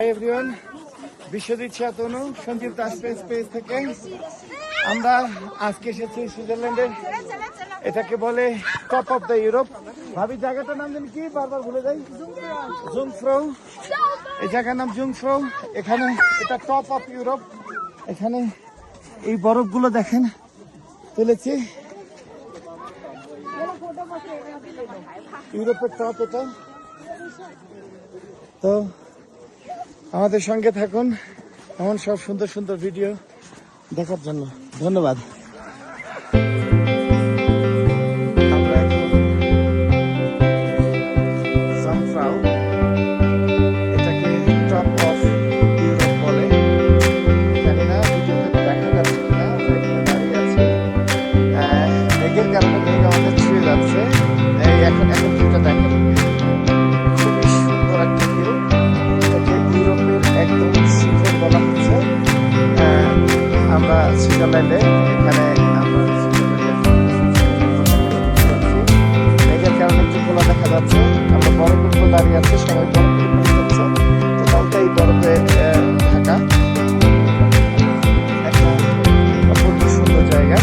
Everyone, Biswajit তনু Sanjeev Das page থেকে আমরা আজকে এসেছি সুইজারল্যান্ডের, এটাকে বলে টপ অফ দ্য ইউরোপ। ভাবি জায়গাটার নাম জানি কি, বারবার ভুলে যাই। জুংফ্রৌ, এই জায়গার নাম জুংফ্রৌ। এখানে এটা টপ অফ ইউরোপ। এখানে এই বরফগুলো দেখেন তুলেছি, ইউরোপের টপ এটা। তো আমাদের সঙ্গে থাকুন এমন সব সুন্দর সুন্দর ভিডিও দেখার জন্য। ধন্যবাদ। আমরা এখন জুংফ্রৌ, এটাকে টপ অফ ইউরোপ বলে। জানি না ভিডিওতে দেখা যাচ্ছে কিনা, আমরা এখানে দাঁড়িয়ে আছি। মেঘের কারণে মেঘ আমাদের ছুঁয়ে যাচ্ছে। এখন ভিউটা দেখেন, খুবই সুন্দর একটা ভিউ। ইউরোপের একদম সিজন বলা হচ্ছে। আমরা সুইজারল্যান্ডে, এখানে আমরা মেঘের কারণে একটু খোলা দেখা যাচ্ছে। আমরা বরফের উপর দাঁড়িয়ে আছি, সবাই বরফের উপরে যাচ্ছে। টোটালটাই বরফে ঢাকা, একটা অপূর্ব সুন্দর জায়গা।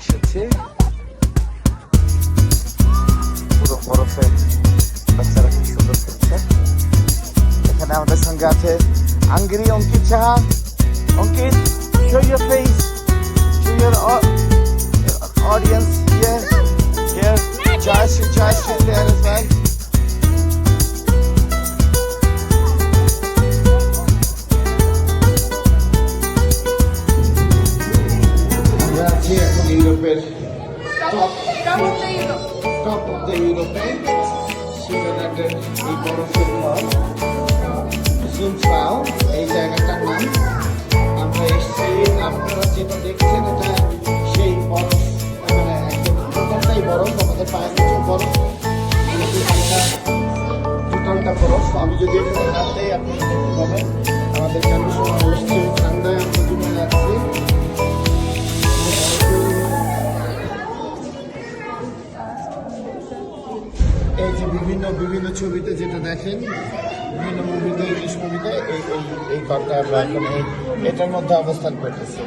এসেছি পুরো বরফে, বাচ্চারা খুব সুন্দর করছে। এখানে আমাদের সঙ্গে আছে আঙ্গিরি অঙ্কিত সাহা। অঙ্কিত, show your face to your audience here. Joyce there as well. এখন ইউরোপের টপ অফ দ্য ইউরোপে সুইজারল্যান্ডের এই বরফের ঘর জুংফ্রৌ, এই জায়গাটার নাম। আমরা এসেছি, আপনারা যেটা দেখছেন এটা সেই বরফ, মানে একদম টোটালটাই বরফ। আমাদের পায়ের নিচেও বরফ, টোটালটা বরফ। আমি যদি এখানে হাত দেই আপনি দেখতে পাবেন আমাদের কেন সময় এসছে ঠান্ডায় আমরা জীবনে যাচ্ছি। এই যে বিভিন্ন ছবিতে যেটা দেখেন, বিভিন্ন মুভিতে, ইংলিশ মুভিতে, এই ঘরটা আমরা এখন এটার মধ্যে অবস্থান করতেছি।